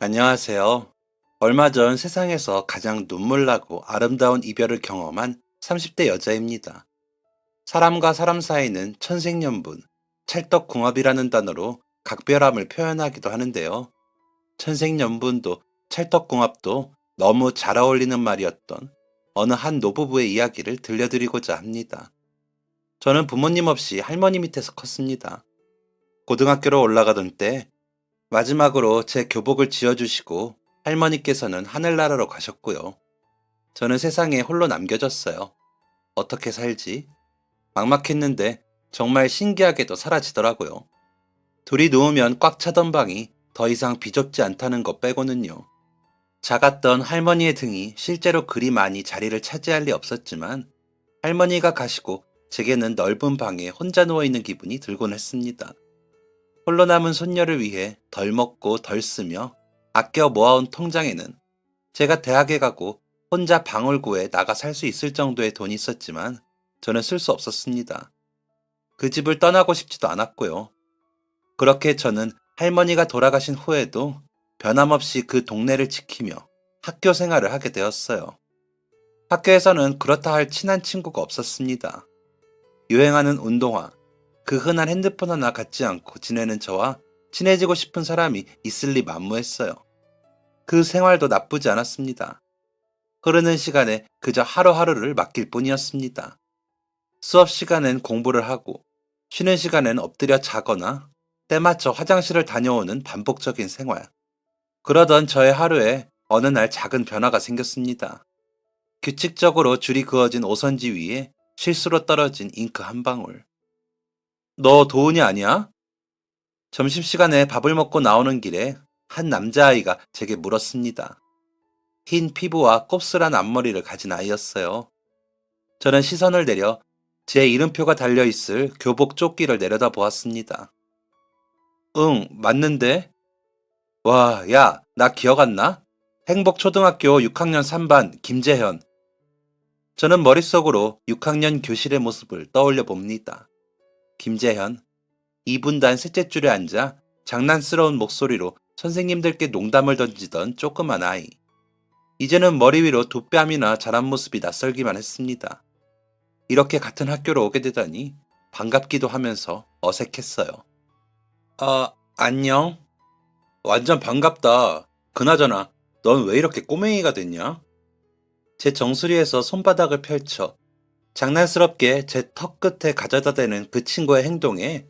안녕하세요. 얼마 전 세상에서 가장 눈물나고 아름다운 이별을 경험한 30대 여자입니다. 사람과 사람 사이는 천생연분, 찰떡궁합이라는 단어로 각별함을 표현하기도 하는데요. 천생연분도 찰떡궁합도 너무 잘 어울리는 말이었던 어느 한 노부부의 이야기를 들려드리고자 합니다. 저는 부모님 없이 할머니 밑에서 컸습니다. 고등학교로 올라가던 때 마지막으로 제 교복을 지어주시고 할머니께서는 하늘나라로 가셨고요. 저는 세상에 홀로 남겨졌어요. 어떻게 살지? 막막했는데 정말 신기하게도 사라지더라고요. 둘이 누우면 꽉 차던 방이 더 이상 비좁지 않다는 것 빼고는요. 작았던 할머니의 등이 실제로 그리 많이 자리를 차지할 리 없었지만 할머니가 가시고 제게는 넓은 방에 혼자 누워있는 기분이 들곤 했습니다. 홀로 남은 손녀를 위해 덜 먹고 덜 쓰며 아껴 모아온 통장에는 제가 대학에 가고 혼자 방을 구해 나가 살 수 있을 정도의 돈이 있었지만 저는 쓸 수 없었습니다. 그 집을 떠나고 싶지도 않았고요. 그렇게 저는 할머니가 돌아가신 후에도 변함없이 그 동네를 지키며 학교 생활을 하게 되었어요. 학교에서는 그렇다 할 친한 친구가 없었습니다. 유행하는 운동화, 그 흔한 핸드폰 하나 갖지 않고 지내는 저와 친해지고 싶은 사람이 있을 리 만무했어요. 그 생활도 나쁘지 않았습니다. 흐르는 시간에 그저 하루하루를 맡길 뿐이었습니다. 수업 시간엔 공부를 하고, 쉬는 시간엔 엎드려 자거나, 때맞춰 화장실을 다녀오는 반복적인 생활. 그러던 저의 하루에 어느 날 작은 변화가 생겼습니다. 규칙적으로 줄이 그어진 오선지 위에 실수로 떨어진 잉크 한 방울. 너 도훈이 아니야? 점심시간에 밥을 먹고 나오는 길에 한 남자아이가 제게 물었습니다. 흰 피부와 곱슬한 앞머리를 가진 아이였어요. 저는 시선을 내려 제 이름표가 달려있을 교복 조끼를 내려다 보았습니다. 응, 맞는데? 와, 야, 나 기억 안 나? 행복초등학교 6학년 3반 김재현. 저는 머릿속으로 6학년 교실의 모습을 떠올려 봅니다. 김재현, 2분단 셋째 줄에 앉아 장난스러운 목소리로 선생님들께 농담을 던지던 조그만 아이. 이제는 머리 위로 두 뺨이나 자란 모습이 낯설기만 했습니다. 이렇게 같은 학교로 오게 되다니 반갑기도 하면서 어색했어요. 아, 안녕? 완전 반갑다. 그나저나, 넌 왜 이렇게 꼬맹이가 됐냐? 제 정수리에서 손바닥을 펼쳐 장난스럽게 제 턱 끝에 가져다 대는 그 친구의 행동에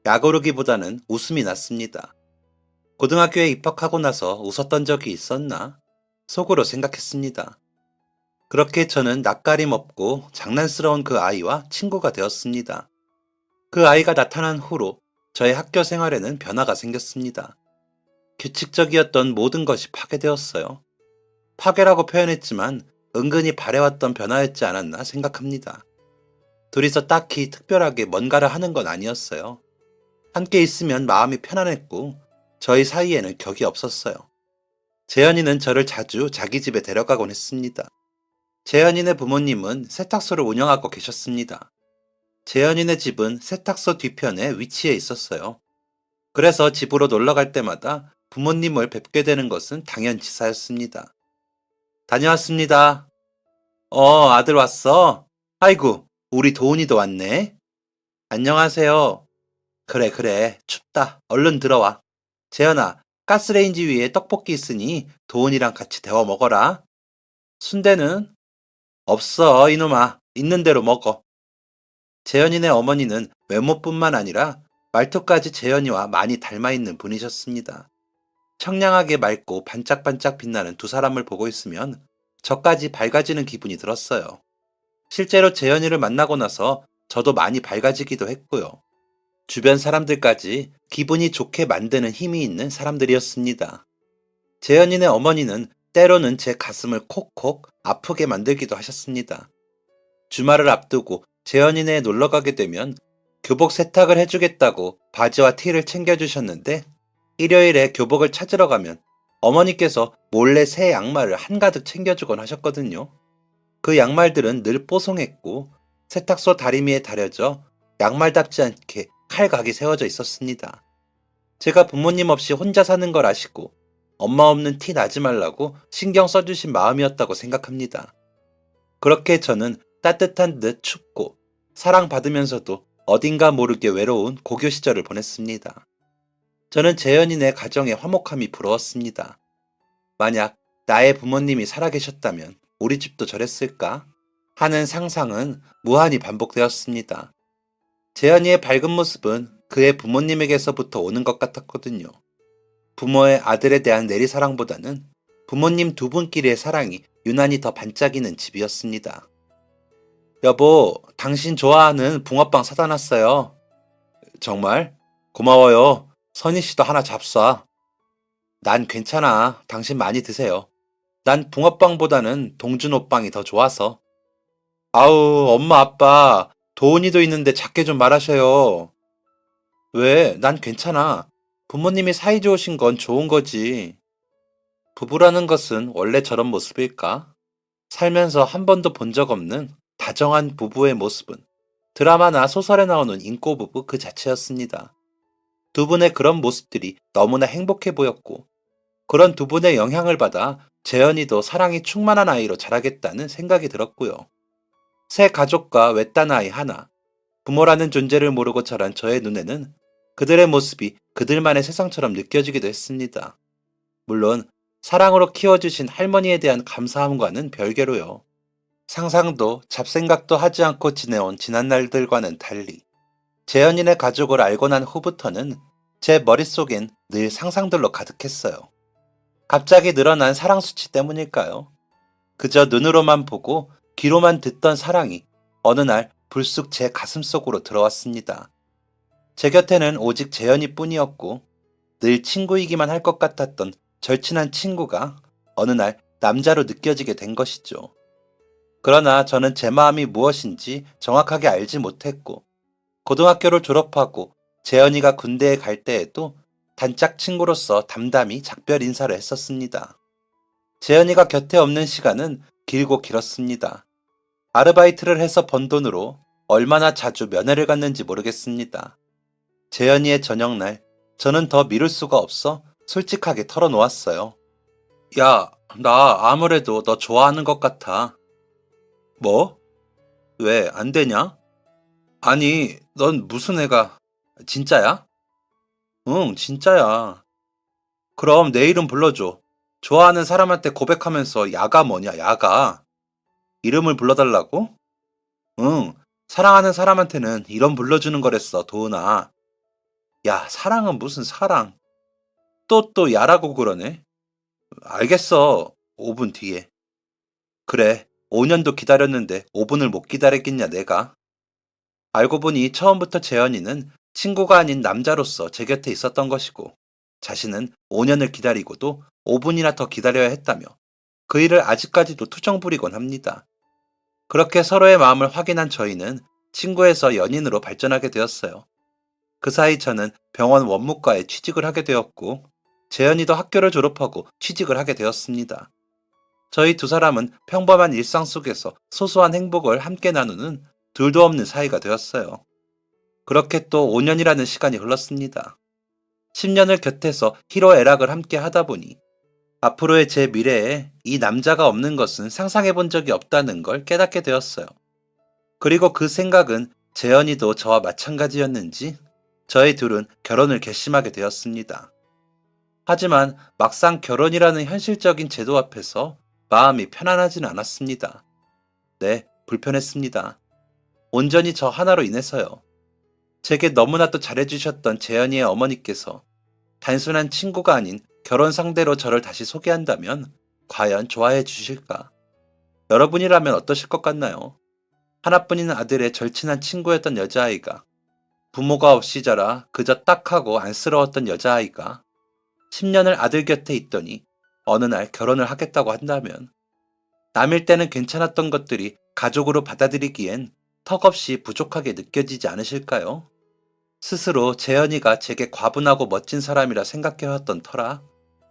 야구르기보다는 웃음이 났습니다. 고등학교에 입학하고 나서 웃었던 적이 있었나? 속으로 생각했습니다. 그렇게 저는 낯가림 없고 장난스러운 그 아이와 친구가 되었습니다. 그 아이가 나타난 후로 저의 학교 생활에는 변화가 생겼습니다. 규칙적이었던 모든 것이 파괴되었어요. 파괴라고 표현했지만 은근히 바래왔던 변화였지 않았나 생각합니다. 둘이서 딱히 특별하게 뭔가를 하는 건 아니었어요. 함께 있으면 마음이 편안했고 저희 사이에는 격이 없었어요. 재현이는 저를 자주 자기 집에 데려가곤 했습니다. 재현이네 부모님은 세탁소를 운영하고 계셨습니다. 재현이네 집은 세탁소 뒤편에 위치해 있었어요. 그래서 집으로 놀러 갈 때마다 부모님을 뵙게 되는 것은 당연지사였습니다. 다녀왔습니다. 아들 왔어? 아이고, 우리 도훈이도 왔네. 안녕하세요. 그래, 그래. 춥다. 얼른 들어와. 재현아, 가스레인지 위에 떡볶이 있으니 도훈이랑 같이 데워 먹어라. 순대는? 없어, 이놈아. 있는 대로 먹어. 재현이네 어머니는 외모뿐만 아니라 말투까지 재현이와 많이 닮아있는 분이셨습니다. 청량하게 맑고 반짝반짝 빛나는 두 사람을 보고 있으면 저까지 밝아지는 기분이 들었어요. 실제로 재현이를 만나고 나서 저도 많이 밝아지기도 했고요. 주변 사람들까지 기분이 좋게 만드는 힘이 있는 사람들이었습니다. 재현이네 어머니는 때로는 제 가슴을 콕콕 아프게 만들기도 하셨습니다. 주말을 앞두고 재현이네에 놀러 가게 되면 교복 세탁을 해주겠다고 바지와 티를 챙겨주셨는데 일요일에 교복을 찾으러 가면 어머니께서 몰래 새 양말을 한가득 챙겨주곤 하셨거든요. 그 양말들은 늘 뽀송했고 세탁소 다리미에 다려져 양말답지 않게 칼각이 세워져 있었습니다. 제가 부모님 없이 혼자 사는 걸 아시고 엄마 없는 티 나지 말라고 신경 써주신 마음이었다고 생각합니다. 그렇게 저는 따뜻한 듯 춥고 사랑받으면서도 어딘가 모르게 외로운 고교 시절을 보냈습니다. 저는 재현이네 가정의 화목함이 부러웠습니다. 만약 나의 부모님이 살아계셨다면 우리 집도 저랬을까? 하는 상상은 무한히 반복되었습니다. 재현이의 밝은 모습은 그의 부모님에게서부터 오는 것 같았거든요. 부모의 아들에 대한 내리사랑보다는 부모님 두 분끼리의 사랑이 유난히 더 반짝이는 집이었습니다. 여보, 당신 좋아하는 붕어빵 사다 놨어요. 정말? 고마워요. 선희 씨도 하나 잡숴. 난 괜찮아. 당신 많이 드세요. 난 붕어빵보다는 동준호빵이 더 좋아서. 아우, 엄마, 아빠, 도훈이도 있는데 작게 좀 말하셔요. 왜? 난 괜찮아. 부모님이 사이 좋으신 건 좋은 거지. 부부라는 것은 원래 저런 모습일까? 살면서 한 번도 본 적 없는 다정한 부부의 모습은 드라마나 소설에 나오는 인꼬부부 그 자체였습니다. 두 분의 그런 모습들이 너무나 행복해 보였고, 그런 두 분의 영향을 받아 재현이도 사랑이 충만한 아이로 자라겠다는 생각이 들었고요. 새 가족과 외딴 아이 하나, 부모라는 존재를 모르고 자란 저의 눈에는 그들의 모습이 그들만의 세상처럼 느껴지기도 했습니다. 물론 사랑으로 키워주신 할머니에 대한 감사함과는 별개로요. 상상도 잡생각도 하지 않고 지내온 지난 날들과는 달리 재현이네 가족을 알고 난 후부터는 제 머릿속엔 늘 상상들로 가득했어요. 갑자기 늘어난 사랑 수치 때문일까요? 그저 눈으로만 보고 귀로만 듣던 사랑이 어느 날 불쑥 제 가슴속으로 들어왔습니다. 제 곁에는 오직 재현이뿐이었고 늘 친구이기만 할 것 같았던 절친한 친구가 어느 날 남자로 느껴지게 된 것이죠. 그러나 저는 제 마음이 무엇인지 정확하게 알지 못했고 고등학교를 졸업하고 재현이가 군대에 갈 때에도 단짝 친구로서 담담히 작별 인사를 했었습니다. 재현이가 곁에 없는 시간은 길고 길었습니다. 아르바이트를 해서 번 돈으로 얼마나 자주 면회를 갔는지 모르겠습니다. 재현이의 저녁날 저는 더 미룰 수가 없어 솔직하게 털어놓았어요. 야, 나 아무래도 너 좋아하는 것 같아. 뭐? 왜, 안 되냐? 아니, 넌 무슨 애가, 진짜야? 응, 진짜야. 그럼 내 이름 불러줘. 좋아하는 사람한테 고백하면서 야가 뭐냐, 야가. 이름을 불러달라고? 응, 사랑하는 사람한테는 이름 불러주는 거랬어, 도은아. 야, 사랑은 무슨 사랑. 또 야라고 그러네. 알겠어, 5분 뒤에. 그래, 5년도 기다렸는데 5분을 못 기다렸겠냐, 내가. 알고 보니 처음부터 재현이는 친구가 아닌 남자로서 제 곁에 있었던 것이고, 자신은 5년을 기다리고도 5분이나 더 기다려야 했다며 그 일을 아직까지도 투정 부리곤 합니다. 그렇게 서로의 마음을 확인한 저희는 친구에서 연인으로 발전하게 되었어요. 그 사이 저는 병원 원무과에 취직을 하게 되었고, 재현이도 학교를 졸업하고 취직을 하게 되었습니다. 저희 두 사람은 평범한 일상 속에서 소소한 행복을 함께 나누는 둘도 없는 사이가 되었어요. 그렇게 또 5년이라는 시간이 흘렀습니다. 10년을 곁에서 희로애락을 함께 하다 보니 앞으로의 제 미래에 이 남자가 없는 것은 상상해 본 적이 없다는 걸 깨닫게 되었어요. 그리고 그 생각은 재현이도 저와 마찬가지였는지 저희 둘은 결혼을 결심하게 되었습니다. 하지만 막상 결혼이라는 현실적인 제도 앞에서 마음이 편안하진 않았습니다. 네, 불편했습니다. 온전히 저 하나로 인해서요. 제게 너무나도 잘해주셨던 재현이의 어머니께서 단순한 친구가 아닌 결혼 상대로 저를 다시 소개한다면 과연 좋아해 주실까? 여러분이라면 어떠실 것 같나요? 하나뿐인 아들의 절친한 친구였던 여자아이가 부모가 없이 자라 그저 딱하고 안쓰러웠던 여자아이가 10년을 아들 곁에 있더니 어느 날 결혼을 하겠다고 한다면 남일 때는 괜찮았던 것들이 가족으로 받아들이기엔 턱없이 부족하게 느껴지지 않으실까요? 스스로 재현이가 제게 과분하고 멋진 사람이라 생각해왔던 터라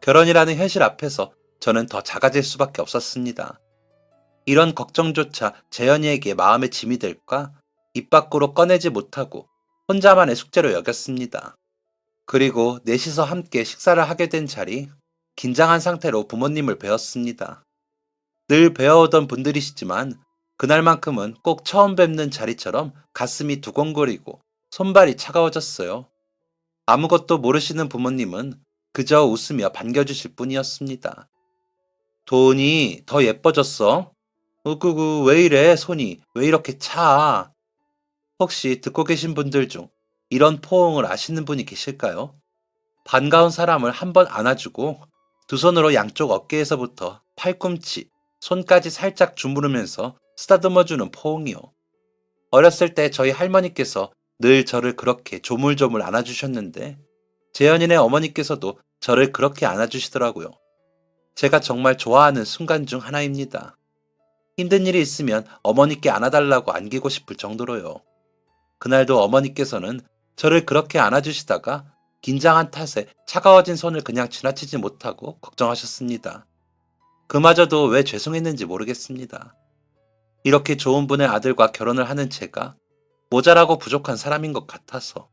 결혼이라는 현실 앞에서 저는 더 작아질 수밖에 없었습니다. 이런 걱정조차 재현이에게 마음의 짐이 될까 입 밖으로 꺼내지 못하고 혼자만의 숙제로 여겼습니다. 그리고 넷이서 함께 식사를 하게 된 자리, 긴장한 상태로 부모님을 뵈었습니다. 늘 배워오던 분들이시지만 그날만큼은 꼭 처음 뵙는 자리처럼 가슴이 두근거리고 손발이 차가워졌어요. 아무것도 모르시는 부모님은 그저 웃으며 반겨주실 뿐이었습니다. 돈이 더 예뻐졌어? 으그그 왜 이래 손이 왜 이렇게 차? 혹시 듣고 계신 분들 중 이런 포옹을 아시는 분이 계실까요? 반가운 사람을 한 번 안아주고 두 손으로 양쪽 어깨에서부터 팔꿈치, 손까지 살짝 주무르면서 쓰다듬어주는 포옹이요. 어렸을 때 저희 할머니께서 늘 저를 그렇게 조물조물 안아주셨는데 재현이네 어머니께서도 저를 그렇게 안아주시더라고요. 제가 정말 좋아하는 순간 중 하나입니다. 힘든 일이 있으면 어머니께 안아달라고 안기고 싶을 정도로요. 그날도 어머니께서는 저를 그렇게 안아주시다가 긴장한 탓에 차가워진 손을 그냥 지나치지 못하고 걱정하셨습니다. 그마저도 왜 죄송했는지 모르겠습니다. 이렇게 좋은 분의 아들과 결혼을 하는 제가 모자라고 부족한 사람인 것 같아서,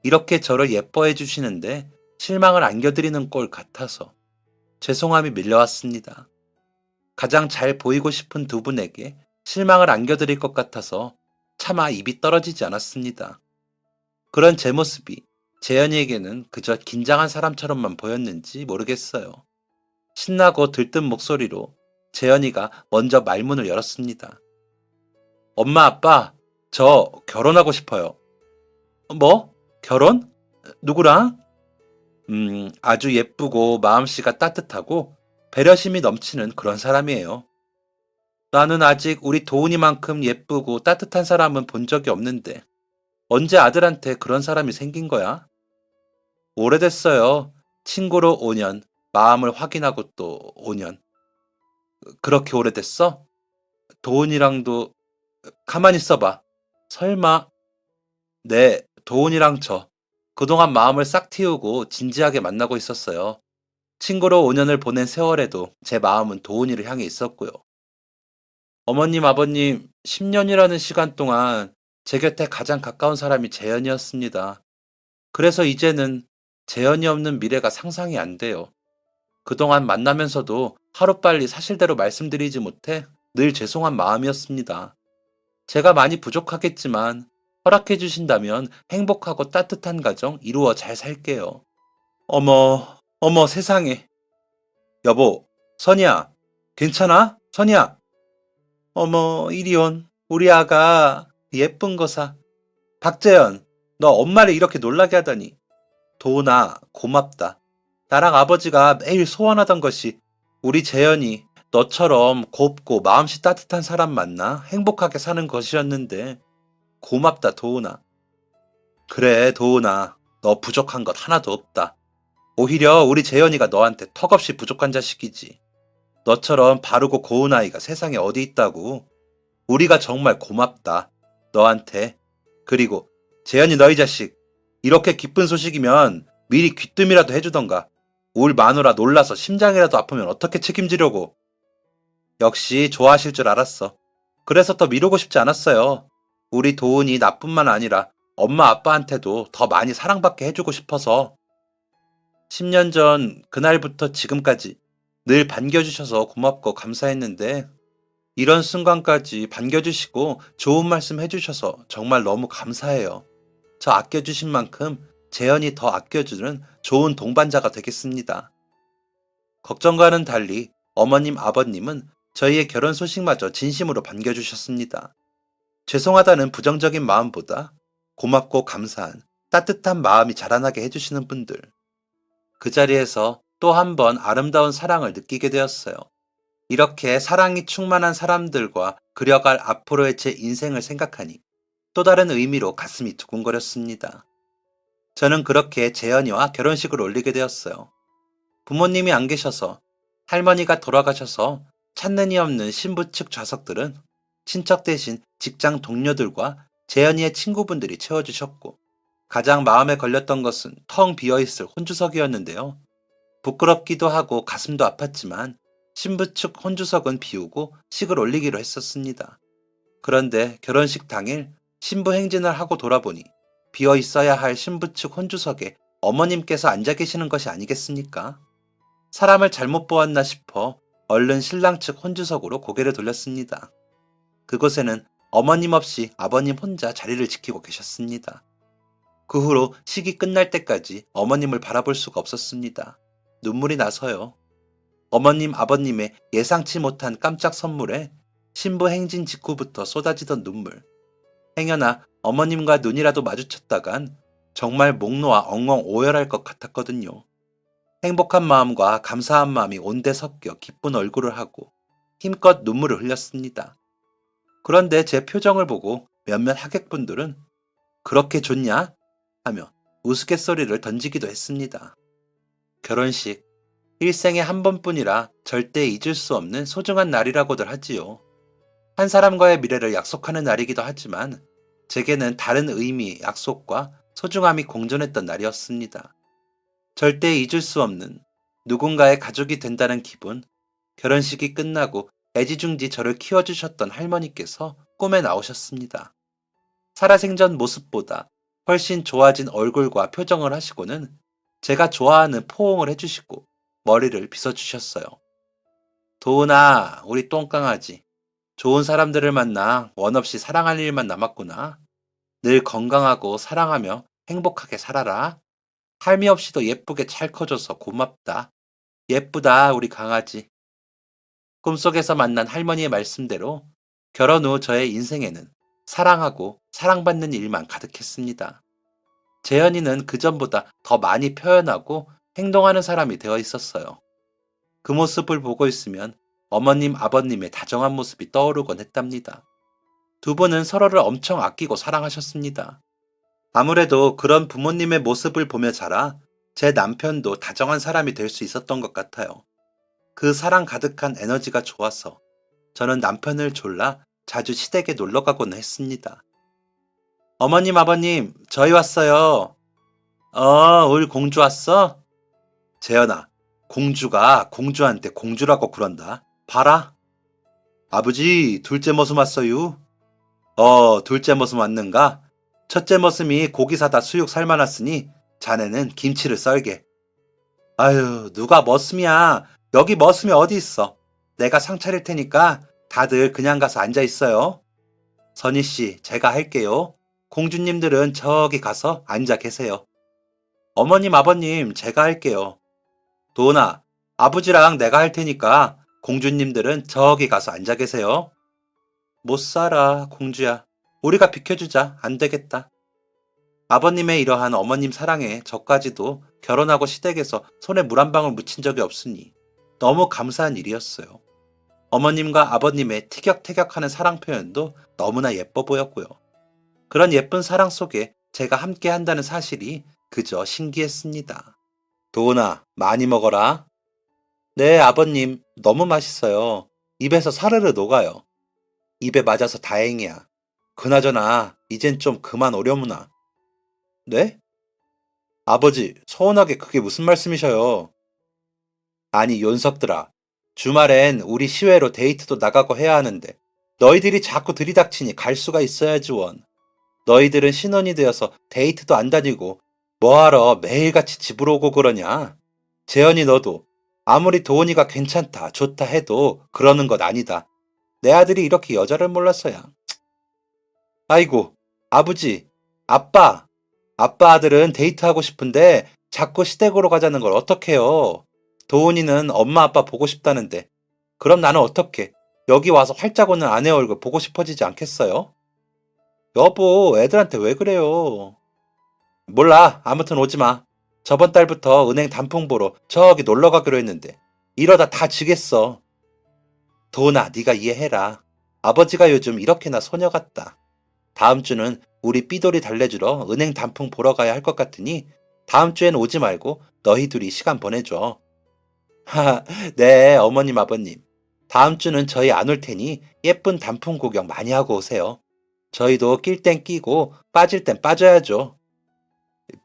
이렇게 저를 예뻐해 주시는데 실망을 안겨드리는 꼴 같아서 죄송함이 밀려왔습니다. 가장 잘 보이고 싶은 두 분에게 실망을 안겨드릴 것 같아서 차마 입이 떨어지지 않았습니다. 그런 제 모습이 재현이에게는 그저 긴장한 사람처럼만 보였는지 모르겠어요. 신나고 들뜬 목소리로 재현이가 먼저 말문을 열었습니다. 엄마, 아빠, 저 결혼하고 싶어요. 뭐? 결혼? 누구랑? 아주 예쁘고 마음씨가 따뜻하고 배려심이 넘치는 그런 사람이에요. 나는 아직 우리 도훈이만큼 예쁘고 따뜻한 사람은 본 적이 없는데 언제 아들한테 그런 사람이 생긴 거야? 오래됐어요. 친구로 5년, 마음을 확인하고 또 5년. 그렇게 오래됐어? 도훈이랑도 가만히 있어봐. 설마 네, 도훈이랑 저 그동안 마음을 싹 틔우고 진지하게 만나고 있었어요. 친구로 5년을 보낸 세월에도 제 마음은 도훈이를 향해 있었고요. 어머님, 아버님, 10년이라는 시간 동안 제 곁에 가장 가까운 사람이 재현이었습니다. 그래서 이제는 재현이 없는 미래가 상상이 안 돼요. 그동안 만나면서도 하루빨리 사실대로 말씀드리지 못해 늘 죄송한 마음이었습니다. 제가 많이 부족하겠지만 허락해 주신다면 행복하고 따뜻한 가정 이루어 잘 살게요. 어머, 세상에. 여보, 선이야. 괜찮아? 선이야. 어머, 이리온. 우리 아가 예쁜 거사. 박재현, 너 엄마를 이렇게 놀라게 하다니. 도훈아, 고맙다. 나랑 아버지가 매일 소원하던 것이 우리 재현이 너처럼 곱고 마음씨 따뜻한 사람 만나 행복하게 사는 것이었는데 고맙다, 도훈아. 그래, 도훈아. 너 부족한 것 하나도 없다. 오히려 우리 재현이가 너한테 턱없이 부족한 자식이지. 너처럼 바르고 고운 아이가 세상에 어디 있다고. 우리가 정말 고맙다. 너한테. 그리고 재현이 너희 자식. 이렇게 기쁜 소식이면 미리 귀뜸이라도 해주던가. 울 마누라 놀라서 심장이라도 아프면 어떻게 책임지려고. 역시 좋아하실 줄 알았어. 그래서 더 미루고 싶지 않았어요. 우리 도훈이 나뿐만 아니라 엄마 아빠한테도 더 많이 사랑받게 해주고 싶어서. 10년 전 그날부터 지금까지 늘 반겨주셔서 고맙고 감사했는데 이런 순간까지 반겨주시고 좋은 말씀 해주셔서 정말 너무 감사해요. 저 아껴주신 만큼 재현이 더 아껴주는 좋은 동반자가 되겠습니다. 걱정과는 달리 어머님, 아버님은 저희의 결혼 소식마저 진심으로 반겨주셨습니다. 죄송하다는 부정적인 마음보다 고맙고 감사한 따뜻한 마음이 자라나게 해주시는 분들. 그 자리에서 또 한 번 아름다운 사랑을 느끼게 되었어요. 이렇게 사랑이 충만한 사람들과 그려갈 앞으로의 제 인생을 생각하니 또 다른 의미로 가슴이 두근거렸습니다. 저는 그렇게 재현이와 결혼식을 올리게 되었어요. 부모님이 안 계셔서 할머니가 돌아가셔서 찾는 이 없는 신부 측 좌석들은 친척 대신 직장 동료들과 재현이의 친구분들이 채워주셨고 가장 마음에 걸렸던 것은 텅 비어있을 혼주석이었는데요. 부끄럽기도 하고 가슴도 아팠지만 신부 측 혼주석은 비우고 식을 올리기로 했었습니다. 그런데 결혼식 당일 신부 행진을 하고 돌아보니 비어 있어야 할 신부 측 혼주석에 어머님께서 앉아 계시는 것이 아니겠습니까? 사람을 잘못 보았나 싶어 얼른 신랑 측 혼주석으로 고개를 돌렸습니다. 그곳에는 어머님 없이 아버님 혼자 자리를 지키고 계셨습니다. 그 후로 식이 끝날 때까지 어머님을 바라볼 수가 없었습니다. 눈물이 나서요. 어머님, 아버님의 예상치 못한 깜짝 선물에 신부 행진 직후부터 쏟아지던 눈물. 행여나 어머님과 눈이라도 마주쳤다간 정말 목 놓아 엉엉 오열할 것 같았거든요. 행복한 마음과 감사한 마음이 온데 섞여 기쁜 얼굴을 하고 힘껏 눈물을 흘렸습니다. 그런데 제 표정을 보고 몇몇 하객분들은 그렇게 좋냐? 하며 우스갯소리를 던지기도 했습니다. 결혼식, 일생에 한 번뿐이라 절대 잊을 수 없는 소중한 날이라고들 하지요. 한 사람과의 미래를 약속하는 날이기도 하지만 제게는 다른 의미, 약속과 소중함이 공존했던 날이었습니다. 절대 잊을 수 없는 누군가의 가족이 된다는 기분, 결혼식이 끝나고 애지중지 저를 키워주셨던 할머니께서 꿈에 나오셨습니다. 살아생전 모습보다 훨씬 좋아진 얼굴과 표정을 하시고는 제가 좋아하는 포옹을 해주시고 머리를 빗어주셨어요. 도은아, 우리 똥강아지. 좋은 사람들을 만나 원 없이 사랑할 일만 남았구나. 늘 건강하고 사랑하며 행복하게 살아라. 할미 없이도 예쁘게 잘 커줘서 고맙다. 예쁘다, 우리 강아지. 꿈속에서 만난 할머니의 말씀대로 결혼 후 저의 인생에는 사랑하고 사랑받는 일만 가득했습니다. 재현이는 그전보다 더 많이 표현하고 행동하는 사람이 되어 있었어요. 그 모습을 보고 있으면 어머님, 아버님의 다정한 모습이 떠오르곤 했답니다. 두 분은 서로를 엄청 아끼고 사랑하셨습니다. 아무래도 그런 부모님의 모습을 보며 자라 제 남편도 다정한 사람이 될 수 있었던 것 같아요. 그 사랑 가득한 에너지가 좋아서 저는 남편을 졸라 자주 시댁에 놀러 가곤 했습니다. 어머님, 아버님, 저희 왔어요. 우리 공주 왔어? 재현아, 공주가 공주한테 공주라고 그런다. 봐라. 아버지, 둘째 머슴 왔어요. 둘째 머슴 왔는가? 첫째 머슴이 고기 사다 수육 삶아놨으니 자네는 김치를 썰게. 아유, 누가 머슴이야. 여기 머슴이 어디 있어. 내가 상 차릴 테니까 다들 그냥 가서 앉아 있어요. 선희씨, 제가 할게요. 공주님들은 저기 가서 앉아 계세요. 어머님, 아버님, 제가 할게요. 도은아, 아버지랑 내가 할 테니까 공주님들은 저기 가서 앉아 계세요. 못 살아, 공주야. 우리가 비켜주자. 안 되겠다. 아버님의 이러한 어머님 사랑에 저까지도 결혼하고 시댁에서 손에 물 한 방울 묻힌 적이 없으니 너무 감사한 일이었어요. 어머님과 아버님의 티격태격하는 사랑 표현도 너무나 예뻐 보였고요. 그런 예쁜 사랑 속에 제가 함께 한다는 사실이 그저 신기했습니다. 도은아, 많이 먹어라. 네, 아버님, 너무 맛있어요. 입에서 사르르 녹아요. 입에 맞아서 다행이야. 그나저나, 이젠 좀 그만 오려무나. 네? 아버지, 서운하게 그게 무슨 말씀이셔요? 아니, 연석들아. 주말엔 우리 시외로 데이트도 나가고 해야 하는데, 너희들이 자꾸 들이닥치니 갈 수가 있어야지 원. 너희들은 신혼이 되어서 데이트도 안 다니고, 뭐하러 매일같이 집으로 오고 그러냐? 재현이 너도 아무리 도훈이가 괜찮다, 좋다 해도 그러는 것 아니다. 내 아들이 이렇게 여자를 몰랐어야. 아이고, 아버지, 아빠. 아빠 아들은 데이트하고 싶은데 자꾸 시댁으로 가자는 걸 어떡해요. 도훈이는 엄마 아빠 보고 싶다는데. 그럼 나는 어떻게 여기 와서 활짝 웃는 아내 얼굴 보고 싶어지지 않겠어요? 여보, 애들한테 왜 그래요? 몰라. 아무튼 오지 마. 저번 달부터 은행 단풍 보러 저기 놀러 가기로 했는데 이러다 다 지겠어. 도훈아, 네가 이해해라. 아버지가 요즘 이렇게나 소녀 같다. 다음 주는 우리 삐돌이 달래주러 은행 단풍 보러 가야 할 것 같으니 다음 주엔 오지 말고 너희 둘이 시간 보내줘. 하하, 네, 어머님, 아버님. 다음 주는 저희 안 올 테니 예쁜 단풍 구경 많이 하고 오세요. 저희도 낄 땐 끼고 빠질 땐 빠져야죠.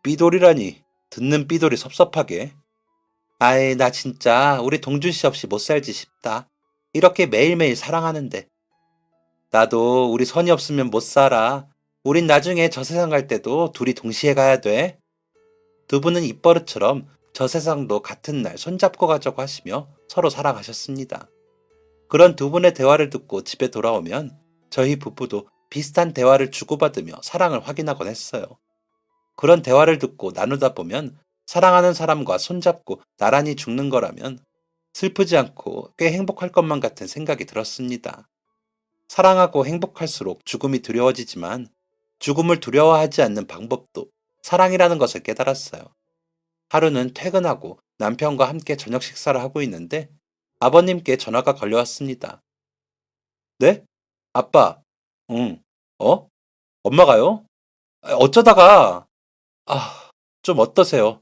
삐돌이라니, 듣는 삐돌이 섭섭하게. 아이, 나 진짜 우리 동준 씨 없이 못 살지 싶다. 이렇게 매일매일 사랑하는데. 나도 우리 선이 없으면 못 살아. 우린 나중에 저 세상 갈 때도 둘이 동시에 가야 돼. 두 분은 입버릇처럼 저 세상도 같은 날 손잡고 가자고 하시며 서로 살아가셨습니다. 그런 두 분의 대화를 듣고 집에 돌아오면 저희 부부도 비슷한 대화를 주고받으며 사랑을 확인하곤 했어요. 그런 대화를 듣고 나누다 보면 사랑하는 사람과 손잡고 나란히 죽는 거라면 슬프지 않고 꽤 행복할 것만 같은 생각이 들었습니다. 사랑하고 행복할수록 죽음이 두려워지지만 죽음을 두려워하지 않는 방법도 사랑이라는 것을 깨달았어요. 하루는 퇴근하고 남편과 함께 저녁 식사를 하고 있는데 아버님께 전화가 걸려왔습니다. 네? 아빠. 응. 어? 엄마가요? 어쩌다가. 아, 좀 어떠세요?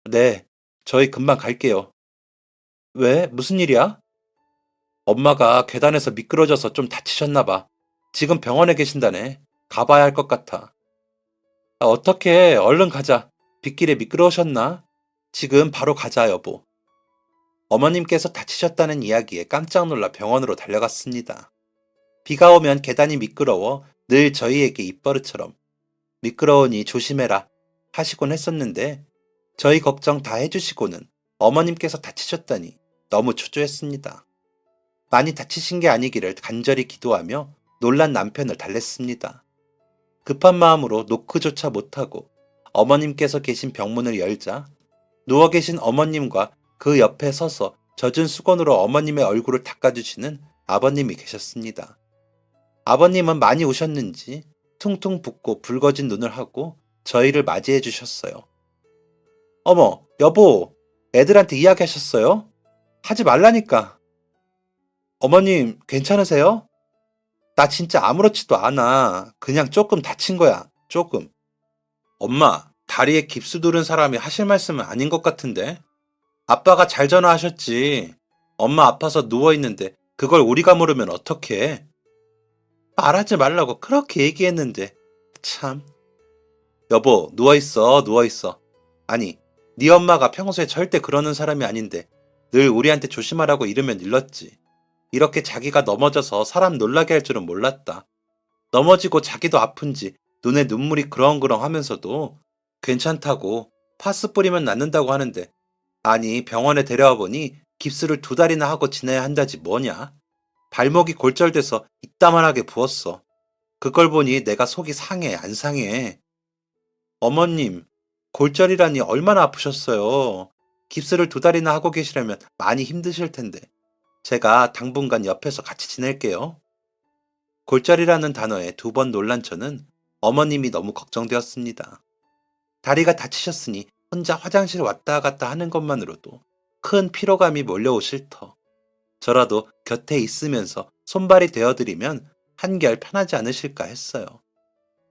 네. 저희 금방 갈게요. 왜? 무슨 일이야? 엄마가 계단에서 미끄러져서 좀 다치셨나 봐. 지금 병원에 계신다네. 가봐야 할 것 같아. 어떡해. 얼른 가자. 빗길에 미끄러우셨나? 지금 바로 가자, 여보. 어머님께서 다치셨다는 이야기에 깜짝 놀라 병원으로 달려갔습니다. 비가 오면 계단이 미끄러워 늘 저희에게 입버릇처럼 미끄러우니 조심해라 하시곤 했었는데 저희 걱정 다 해주시고는 어머님께서 다치셨다니 너무 초조했습니다. 많이 다치신 게 아니기를 간절히 기도하며 놀란 남편을 달랬습니다. 급한 마음으로 노크조차 못하고 어머님께서 계신 병문을 열자 누워 계신 어머님과 그 옆에 서서 젖은 수건으로 어머님의 얼굴을 닦아주시는 아버님이 계셨습니다. 아버님은 많이 우셨는지 퉁퉁 붓고 붉어진 눈을 하고 저희를 맞이해 주셨어요. 어머, 여보, 애들한테 이야기하셨어요? 하지 말라니까. 어머님, 괜찮으세요? 나 진짜 아무렇지도 않아. 그냥 조금 다친 거야. 조금. 엄마, 다리에 깁스 두른 사람이 하실 말씀은 아닌 것 같은데? 아빠가 잘 전화하셨지. 엄마 아파서 누워있는데 그걸 우리가 모르면 어떡해. 말하지 말라고 그렇게 얘기했는데. 참. 여보, 누워있어, 누워있어. 아니, 네 엄마가 평소에 절대 그러는 사람이 아닌데 늘 우리한테 조심하라고 이러면 일렀지. 이렇게 자기가 넘어져서 사람 놀라게 할 줄은 몰랐다. 넘어지고 자기도 아픈지 눈에 눈물이 그렁그렁 하면서도 괜찮다고 파스 뿌리면 낫는다고 하는데 아니 병원에 데려와 보니 깁스를 2달이나 하고 지내야 한다지 뭐냐. 발목이 골절돼서 이따만하게 부었어. 그걸 보니 내가 속이 상해 안 상해. 어머님, 골절이라니 얼마나 아프셨어요. 깁스를 2달이나 하고 계시려면 많이 힘드실 텐데. 제가 당분간 옆에서 같이 지낼게요. 골절이라는 단어에 2번 놀란 저는 어머님이 너무 걱정되었습니다. 다리가 다치셨으니 혼자 화장실 왔다 갔다 하는 것만으로도 큰 피로감이 몰려오실 터. 저라도 곁에 있으면서 손발이 되어드리면 한결 편하지 않으실까 했어요.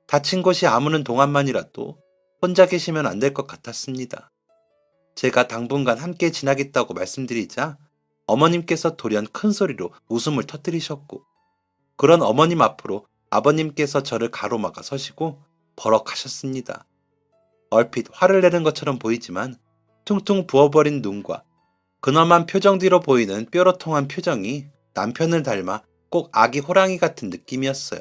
다친 곳이 아무는 동안만이라도 혼자 계시면 안 될 것 같았습니다. 제가 당분간 함께 지나겠다고 말씀드리자 어머님께서 돌연 큰 소리로 웃음을 터뜨리셨고 그런 어머님 앞으로 아버님께서 저를 가로막아 서시고 버럭하셨습니다. 얼핏 화를 내는 것처럼 보이지만 퉁퉁 부어버린 눈과 근엄한 표정 뒤로 보이는 뾰로통한 표정이 남편을 닮아 꼭 아기 호랑이 같은 느낌이었어요.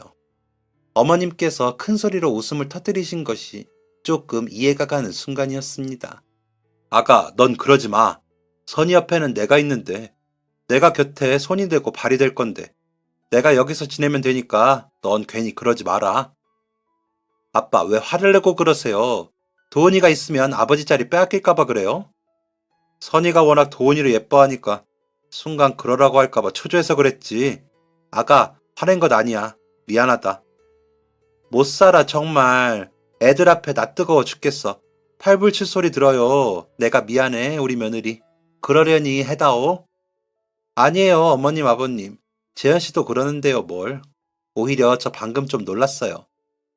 어머님께서 큰 소리로 웃음을 터뜨리신 것이 조금 이해가 가는 순간이었습니다. 아가, 넌 그러지 마. 선이 옆에는 내가 있는데 내가 곁에 손이 되고 발이 될 건데 내가 여기서 지내면 되니까 넌 괜히 그러지 마라. 아빠, 왜 화를 내고 그러세요? 도은이가 있으면 아버지 자리 빼앗길까봐 그래요? 선이가 워낙 도은이를 예뻐하니까 순간 그러라고 할까봐 초조해서 그랬지. 아가, 화낸 것 아니야. 미안하다. 못 살아, 정말. 애들 앞에 나 뜨거워 죽겠어. 팔불칠 소리 들어요. 내가 미안해, 우리 며느리. 그러려니 해다오. 아니에요, 어머님, 아버님. 재현씨도 그러는데요, 뭘. 오히려 저 방금 좀 놀랐어요.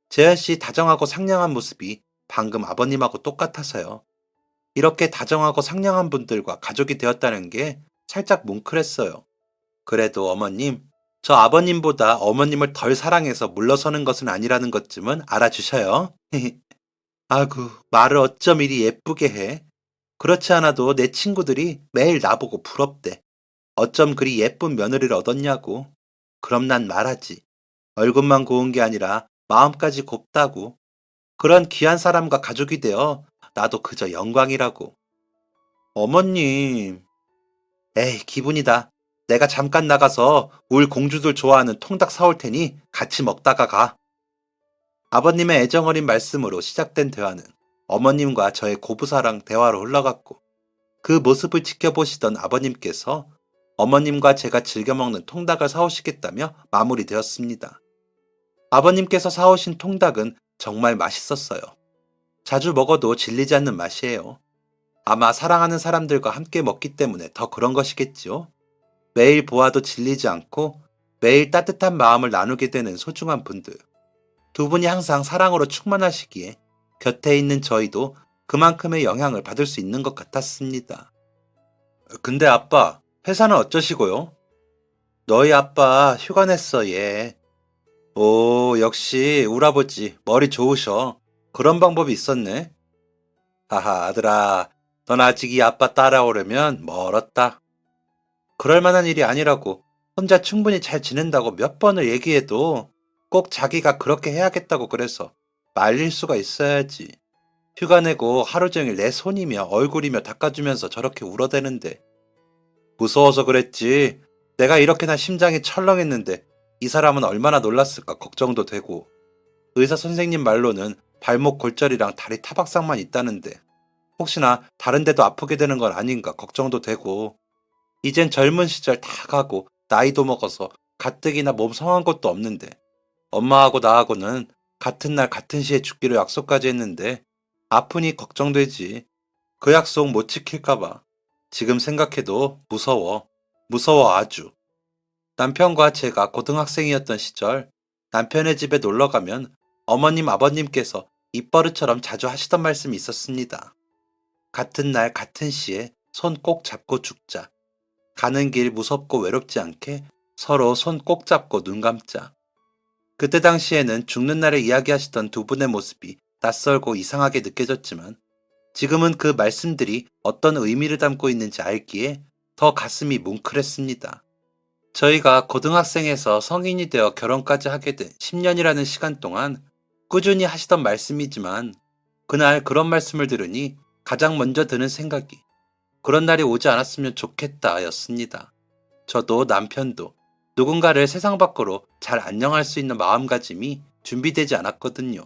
재현씨 다정하고 상냥한 모습이 방금 아버님하고 똑같아서요. 이렇게 다정하고 상냥한 분들과 가족이 되었다는 게 살짝 뭉클했어요. 그래도 어머님, 저 아버님보다 어머님을 덜 사랑해서 물러서는 것은 아니라는 것쯤은 알아주셔요. 아구, 말을 어쩜 이리 예쁘게 해. 그렇지 않아도 내 친구들이 매일 나보고 부럽대. 어쩜 그리 예쁜 며느리를 얻었냐고. 그럼 난 말하지. 얼굴만 고운 게 아니라 마음까지 곱다고. 그런 귀한 사람과 가족이 되어 나도 그저 영광이라고. 어머님. 에이, 기분이다. 내가 잠깐 나가서 울 공주들 좋아하는 통닭 사올 테니 같이 먹다가 가. 아버님의 애정어린 말씀으로 시작된 대화는 어머님과 저의 고부사랑 대화로 흘러갔고, 그 모습을 지켜보시던 아버님께서 어머님과 제가 즐겨 먹는 통닭을 사오시겠다며 마무리되었습니다. 아버님께서 사오신 통닭은 정말 맛있었어요. 자주 먹어도 질리지 않는 맛이에요. 아마 사랑하는 사람들과 함께 먹기 때문에 더 그런 것이겠지요. 매일 보아도 질리지 않고 매일 따뜻한 마음을 나누게 되는 소중한 분들. 두 분이 항상 사랑으로 충만하시기에 곁에 있는 저희도 그만큼의 영향을 받을 수 있는 것 같았습니다. 근데 아빠, 회사는 어쩌시고요? 너희 아빠 휴가 냈어, 얘. 오, 역시 우리 아버지 머리 좋으셔. 그런 방법이 있었네. 하하, 아들아, 넌 아직 이 아빠 따라오려면 멀었다. 그럴 만한 일이 아니라고 혼자 충분히 잘 지낸다고 몇 번을 얘기해도 꼭 자기가 그렇게 해야겠다고 그래서 말릴 수가 있어야지. 휴가 내고 하루 종일 내 손이며 얼굴이며 닦아주면서 저렇게 울어대는데 무서워서 그랬지. 내가 이렇게나 심장이 철렁했는데 이 사람은 얼마나 놀랐을까 걱정도 되고, 의사 선생님 말로는 발목 골절이랑 다리 타박상만 있다는데 혹시나 다른 데도 아프게 되는 건 아닌가 걱정도 되고, 이젠 젊은 시절 다 가고 나이도 먹어서 가뜩이나 몸 성한 것도 없는데 엄마하고 나하고는 같은 날 같은 시에 죽기로 약속까지 했는데 아프니 걱정되지. 그 약속 못 지킬까봐 지금 생각해도 무서워. 무서워 아주. 남편과 제가 고등학생이었던 시절 남편의 집에 놀러 가면 어머님 아버님께서 입버릇처럼 자주 하시던 말씀이 있었습니다. 같은 날 같은 시에 손 꼭 잡고 죽자. 가는 길 무섭고 외롭지 않게 서로 손 꼭 잡고 눈 감자. 그때 당시에는 죽는 날을 이야기하시던 두 분의 모습이 낯설고 이상하게 느껴졌지만 지금은 그 말씀들이 어떤 의미를 담고 있는지 알기에 더 가슴이 뭉클했습니다. 저희가 고등학생에서 성인이 되어 결혼까지 하게 된 10년이라는 시간 동안 꾸준히 하시던 말씀이지만 그날 그런 말씀을 들으니 가장 먼저 드는 생각이 그런 날이 오지 않았으면 좋겠다 였습니다. 저도 남편도 누군가를 세상 밖으로 잘 안녕할 수 있는 마음가짐이 준비되지 않았거든요.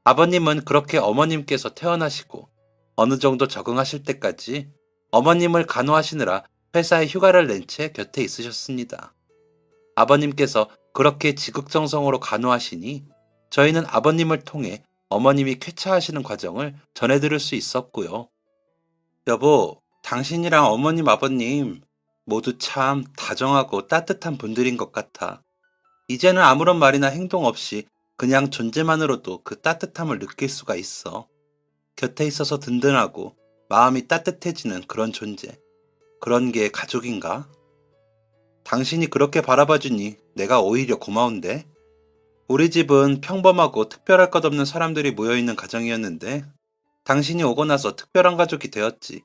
아버님은 그렇게 어머님께서 태어나시고 어느 정도 적응하실 때까지 어머님을 간호하시느라 회사에 휴가를 낸 채 곁에 있으셨습니다. 아버님께서 그렇게 지극정성으로 간호하시니 저희는 아버님을 통해 어머님이 쾌차하시는 과정을 전해 들을 수 있었고요. 여보, 당신이랑 어머님 아버님 모두 참 다정하고 따뜻한 분들인 것 같아. 이제는 아무런 말이나 행동 없이 그냥 존재만으로도 그 따뜻함을 느낄 수가 있어. 곁에 있어서 든든하고 마음이 따뜻해지는 그런 존재. 그런 게 가족인가? 당신이 그렇게 바라봐주니 내가 오히려 고마운데? 우리 집은 평범하고 특별할 것 없는 사람들이 모여있는 가정이었는데 당신이 오고 나서 특별한 가족이 되었지.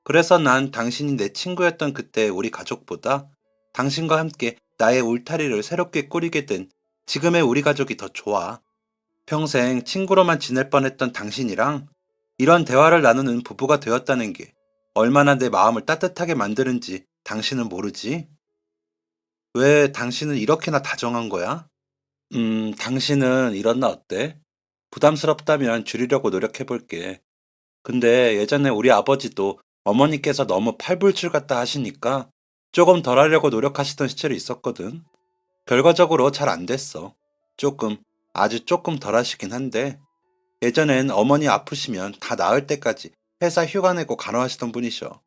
그래서 난 당신이 내 친구였던 그때 우리 가족보다 당신과 함께 나의 울타리를 새롭게 꾸리게 된 지금의 우리 가족이 더 좋아. 평생 친구로만 지낼 뻔했던 당신이랑 이런 대화를 나누는 부부가 되었다는 게 얼마나 내 마음을 따뜻하게 만드는지 당신은 모르지? 왜 당신은 이렇게나 다정한 거야? 당신은 이런 나 어때? 부담스럽다면 줄이려고 노력해볼게. 근데 예전에 우리 아버지도 어머니께서 너무 팔불출 같다 하시니까 조금 덜 하려고 노력하시던 시절이 있었거든. 결과적으로 잘 안 됐어. 조금, 아주 조금 덜 하시긴 한데, 예전엔 어머니 아프시면 다 나을 때까지 회사 휴가 내고 간호하시던 분이셔.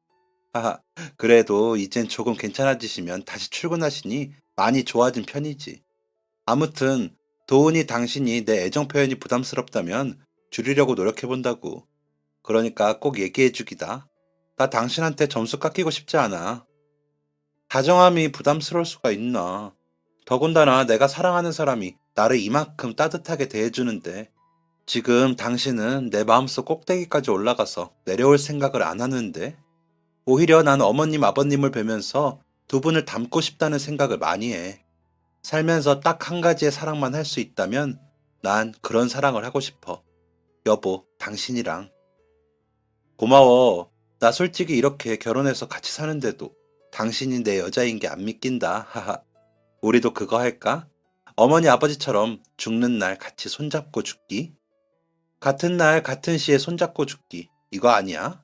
하하, 그래도 이젠 조금 괜찮아지시면 다시 출근하시니 많이 좋아진 편이지. 아무튼, 도훈이 당신이 내 애정 표현이 부담스럽다면 줄이려고 노력해본다고. 그러니까 꼭 얘기해주기다. 나 당신한테 점수 깎이고 싶지 않아. 다정함이 부담스러울 수가 있나. 더군다나 내가 사랑하는 사람이 나를 이만큼 따뜻하게 대해주는데 지금 당신은 내 마음속 꼭대기까지 올라가서 내려올 생각을 안 하는데 오히려 난 어머님 아버님을 뵈면서 두 분을 닮고 싶다는 생각을 많이 해. 살면서 딱 한 가지의 사랑만 할 수 있다면 난 그런 사랑을 하고 싶어. 여보, 당신이랑. 고마워. 나 솔직히 이렇게 결혼해서 같이 사는데도 당신이 내 여자인 게 안 믿긴다. 하하. 우리도 그거 할까? 어머니 아버지처럼 죽는 날 같이 손잡고 죽기? 같은 날 같은 시에 손잡고 죽기. 이거 아니야?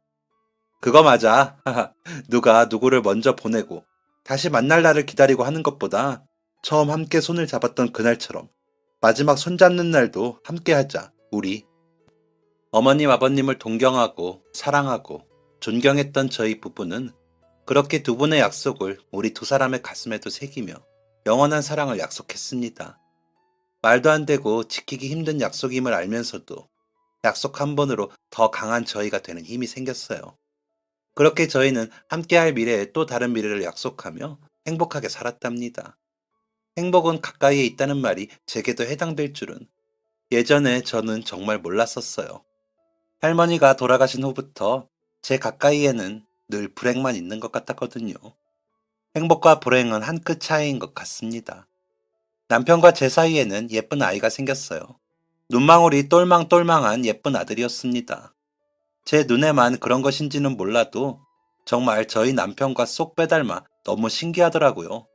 그거 맞아. 하하. 누가 누구를 먼저 보내고 다시 만날 날을 기다리고 하는 것보다 처음 함께 손을 잡았던 그날처럼 마지막 손잡는 날도 함께 하자. 우리. 어머님 아버님을 동경하고 사랑하고 존경했던 저희 부부는 그렇게 두 분의 약속을 우리 두 사람의 가슴에도 새기며 영원한 사랑을 약속했습니다. 말도 안 되고 지키기 힘든 약속임을 알면서도 약속 한 번으로 더 강한 저희가 되는 힘이 생겼어요. 그렇게 저희는 함께할 미래에 또 다른 미래를 약속하며 행복하게 살았답니다. 행복은 가까이에 있다는 말이 제게도 해당될 줄은 예전에 저는 정말 몰랐었어요. 할머니가 돌아가신 후부터 제 가까이에는 늘 불행만 있는 것 같았거든요. 행복과 불행은 한 끗 차이인 것 같습니다. 남편과 제 사이에는 예쁜 아이가 생겼어요. 눈망울이 똘망똘망한 예쁜 아들이었습니다. 제 눈에만 그런 것인지는 몰라도 정말 저희 남편과 쏙 빼닮아 너무 신기하더라고요.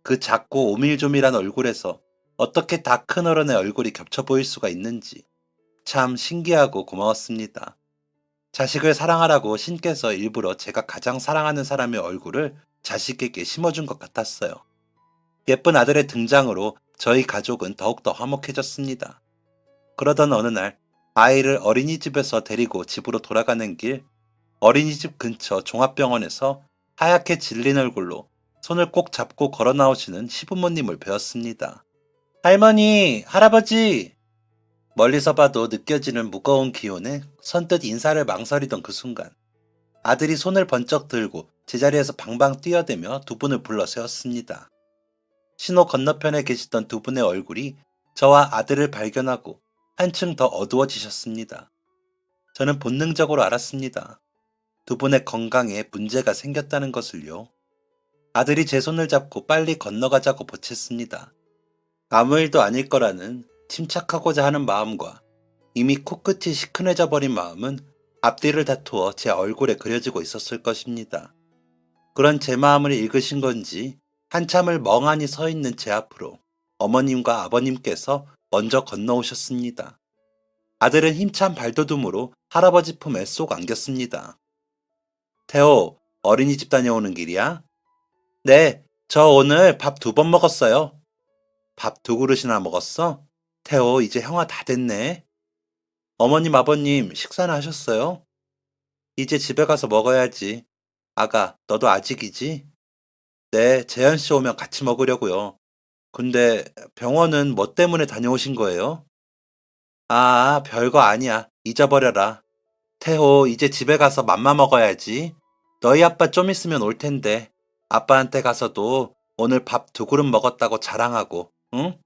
그 작고 오밀조밀한 얼굴에서 어떻게 다 큰 어른의 얼굴이 겹쳐 보일 수가 있는지 참 신기하고 고마웠습니다. 자식을 사랑하라고 신께서 일부러 제가 가장 사랑하는 사람의 얼굴을 자식에게 심어준 것 같았어요. 예쁜 아들의 등장으로 저희 가족은 더욱더 화목해졌습니다. 그러던 어느 날 아이를 어린이집에서 데리고 집으로 돌아가는 길 어린이집 근처 종합병원에서 하얗게 질린 얼굴로 손을 꼭 잡고 걸어 나오시는 시부모님을 뵈었습니다. 할머니, 할아버지! 멀리서 봐도 느껴지는 무거운 기운에 선뜻 인사를 망설이던 그 순간 아들이 손을 번쩍 들고 제자리에서 방방 뛰어대며 두 분을 불러 세웠습니다. 신호 건너편에 계시던 두 분의 얼굴이 저와 아들을 발견하고 한층 더 어두워지셨습니다. 저는 본능적으로 알았습니다. 두 분의 건강에 문제가 생겼다는 것을요. 아들이 제 손을 잡고 빨리 건너가자고 보챘습니다. 아무 일도 아닐 거라는 침착하고자 하는 마음과 이미 코끝이 시큰해져 버린 마음은 앞뒤를 다투어 제 얼굴에 그려지고 있었을 것입니다. 그런 제 마음을 읽으신 건지 한참을 멍하니 서 있는 제 앞으로 어머님과 아버님께서 먼저 건너오셨습니다. 아들은 힘찬 발돋움으로 할아버지 품에 쏙 안겼습니다. 태호, 어린이집 다녀오는 길이야? 네, 저 오늘 밥 2번 먹었어요. 밥 2그릇이나 먹었어? 태호, 이제 형아 다 됐네. 어머님, 아버님, 식사는 하셨어요? 이제 집에 가서 먹어야지. 아가, 너도 아직이지? 네, 재현씨 오면 같이 먹으려고요. 근데 병원은 뭐 때문에 다녀오신 거예요? 아, 별거 아니야. 잊어버려라. 태호, 이제 집에 가서 맘마 먹어야지. 너희 아빠 좀 있으면 올 텐데. 아빠한테 가서도 오늘 밥 2그릇 먹었다고 자랑하고, 응?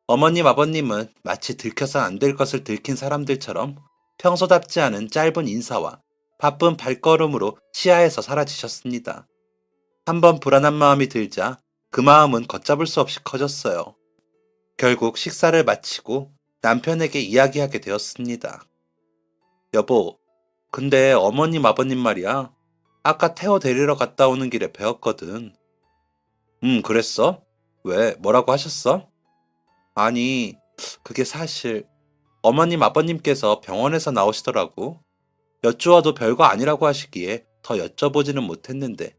어머님, 아버님은 마치 들켜선 안 될 것을 들킨 사람들처럼 평소답지 않은 짧은 인사와 바쁜 발걸음으로 시야에서 사라지셨습니다. 한번 불안한 마음이 들자 그 마음은 걷잡을 수 없이 커졌어요. 결국 식사를 마치고 남편에게 이야기하게 되었습니다. 여보, 근데 어머님, 아버님 말이야. 아까 태워 데리러 갔다 오는 길에 뵈었거든. 그랬어? 왜, 뭐라고 하셨어? 아니, 그게 사실 어머님, 아버님께서 병원에서 나오시더라고. 여쭈어도 별거 아니라고 하시기에 더 여쭤보지는 못했는데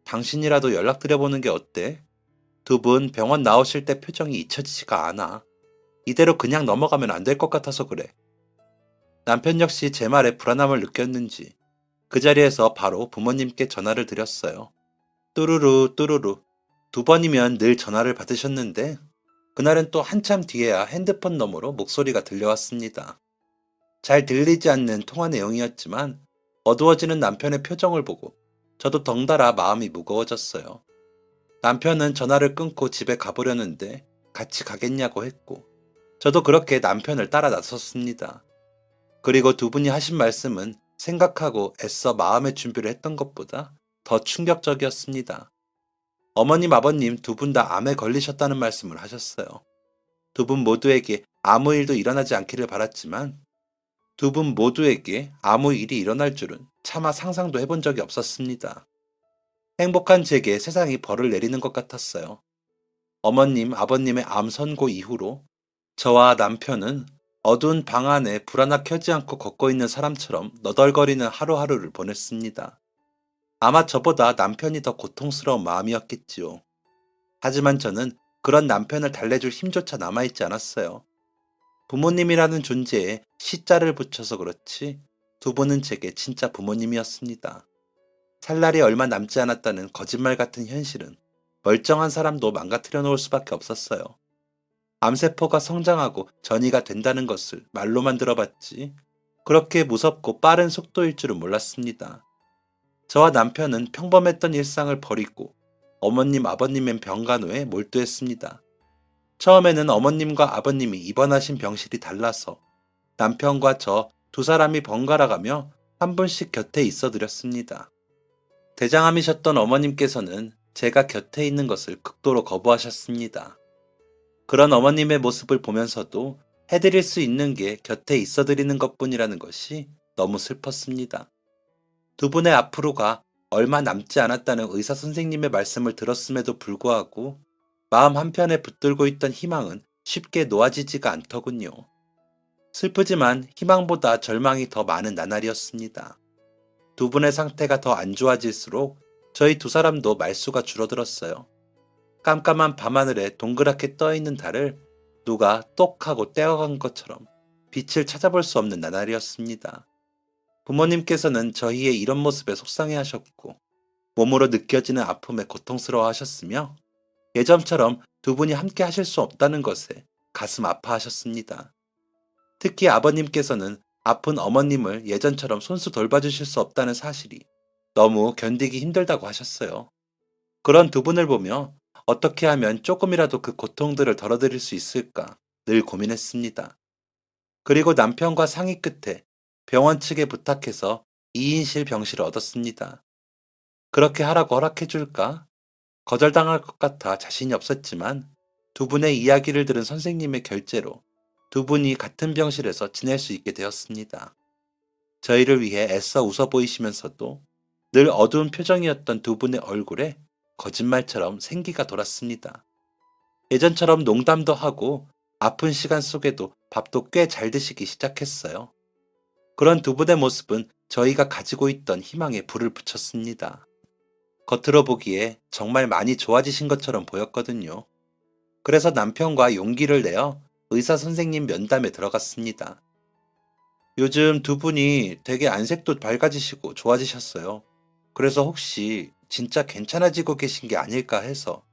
당신이라도 연락드려보는 게 어때? 두 분 병원 나오실 때 표정이 잊혀지지가 않아. 이대로 그냥 넘어가면 안 될 것 같아서 그래. 남편 역시 제 말에 불안함을 느꼈는지 그 자리에서 바로 부모님께 전화를 드렸어요. 뚜루루 뚜루루. 2번이면 늘 전화를 받으셨는데 그날은 또 한참 뒤에야 핸드폰 너머로 목소리가 들려왔습니다. 잘 들리지 않는 통화 내용이었지만 어두워지는 남편의 표정을 보고 저도 덩달아 마음이 무거워졌어요. 남편은 전화를 끊고 집에 가보려는데 같이 가겠냐고 했고 저도 그렇게 남편을 따라 나섰습니다. 그리고 두 분이 하신 말씀은 생각하고 애써 마음의 준비를 했던 것보다 더 충격적이었습니다. 어머님, 아버님 2분 다 암에 걸리셨다는 말씀을 하셨어요. 2분 모두에게 아무 일도 일어나지 않기를 바랐지만 2분 모두에게 아무 일이 일어날 줄은 차마 상상도 해본 적이 없었습니다. 행복한 제게 세상이 벌을 내리는 것 같았어요. 어머님, 아버님의 암 선고 이후로 저와 남편은 어두운 방 안에 불 하나 켜지 않고 걷고 있는 사람처럼 너덜거리는 하루하루를 보냈습니다. 아마 저보다 남편이 더 고통스러운 마음이었겠지요. 하지만 저는 그런 남편을 달래줄 힘조차 남아있지 않았어요. 부모님이라는 존재에 시자를 붙여서 그렇지 두 분은 제게 진짜 부모님이었습니다. 살 날이 얼마 남지 않았다는 거짓말 같은 현실은 멀쩡한 사람도 망가뜨려 놓을 수밖에 없었어요. 암세포가 성장하고 전이가 된다는 것을 말로만 들어봤지 그렇게 무섭고 빠른 속도일 줄은 몰랐습니다. 저와 남편은 평범했던 일상을 버리고 어머님 아버님의 병간호에 몰두했습니다. 처음에는 어머님과 아버님이 입원하신 병실이 달라서 남편과 저 두 사람이 번갈아가며 한 분씩 곁에 있어 드렸습니다. 대장암이셨던 어머님께서는 제가 곁에 있는 것을 극도로 거부하셨습니다. 그런 어머님의 모습을 보면서도 해드릴 수 있는 게 곁에 있어 드리는 것뿐이라는 것이 너무 슬펐습니다. 두 분의 앞으로가 얼마 남지 않았다는 의사 선생님의 말씀을 들었음에도 불구하고 마음 한편에 붙들고 있던 희망은 쉽게 놓아지지가 않더군요. 슬프지만 희망보다 절망이 더 많은 나날이었습니다. 두 분의 상태가 더 안 좋아질수록 저희 두 사람도 말수가 줄어들었어요. 깜깜한 밤하늘에 동그랗게 떠있는 달을 누가 똑 하고 떼어간 것처럼 빛을 찾아볼 수 없는 나날이었습니다. 부모님께서는 저희의 이런 모습에 속상해하셨고 몸으로 느껴지는 아픔에 고통스러워하셨으며 예전처럼 두 분이 함께 하실 수 없다는 것에 가슴 아파하셨습니다. 특히 아버님께서는 아픈 어머님을 예전처럼 손수 돌봐주실 수 없다는 사실이 너무 견디기 힘들다고 하셨어요. 그런 두 분을 보며 어떻게 하면 조금이라도 그 고통들을 덜어드릴 수 있을까 늘 고민했습니다. 그리고 남편과 상의 끝에 병원 측에 부탁해서 2인실 병실을 얻었습니다. 그렇게 하라고 허락해 줄까? 거절당할 것 같아 자신이 없었지만 두 분의 이야기를 들은 선생님의 결재로 두 분이 같은 병실에서 지낼 수 있게 되었습니다. 저희를 위해 애써 웃어 보이시면서도 늘 어두운 표정이었던 두 분의 얼굴에 거짓말처럼 생기가 돌았습니다. 예전처럼 농담도 하고 아픈 시간 속에도 밥도 꽤 잘 드시기 시작했어요. 그런 두 분의 모습은 저희가 가지고 있던 희망에 불을 붙였습니다. 겉으로 보기에 정말 많이 좋아지신 것처럼 보였거든요. 그래서 남편과 용기를 내어 의사 선생님 면담에 들어갔습니다. 요즘 두 분이 되게 안색도 밝아지시고 좋아지셨어요. 그래서 혹시 진짜 괜찮아지고 계신 게 아닐까 해서.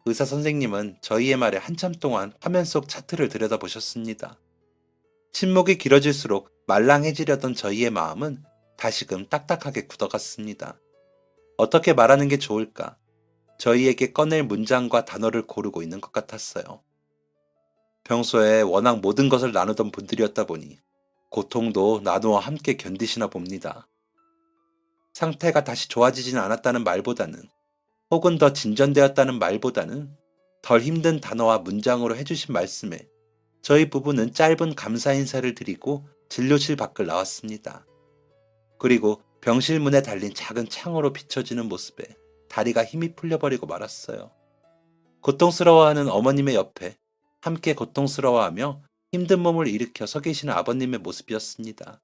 의사 선생님은 저희의 말에 한참 동안 화면 속 차트를 들여다보셨습니다. 침묵이 길어질수록 말랑해지려던 저희의 마음은 다시금 딱딱하게 굳어갔습니다. 어떻게 말하는 게 좋을까? 저희에게 꺼낼 문장과 단어를 고르고 있는 것 같았어요. 평소에 워낙 모든 것을 나누던 분들이었다 보니 고통도 나누어 함께 견디시나 봅니다. 상태가 다시 좋아지진 않았다는 말보다는 혹은 더 진전되었다는 말보다는 덜 힘든 단어와 문장으로 해주신 말씀에 저희 부부는 짧은 감사 인사를 드리고 진료실 밖을 나왔습니다. 그리고 병실 문에 달린 작은 창으로 비춰지는 모습에 다리가 힘이 풀려버리고 말았어요. 고통스러워하는 어머님의 옆에 함께 고통스러워하며 힘든 몸을 일으켜 서 계시는 아버님의 모습이었습니다.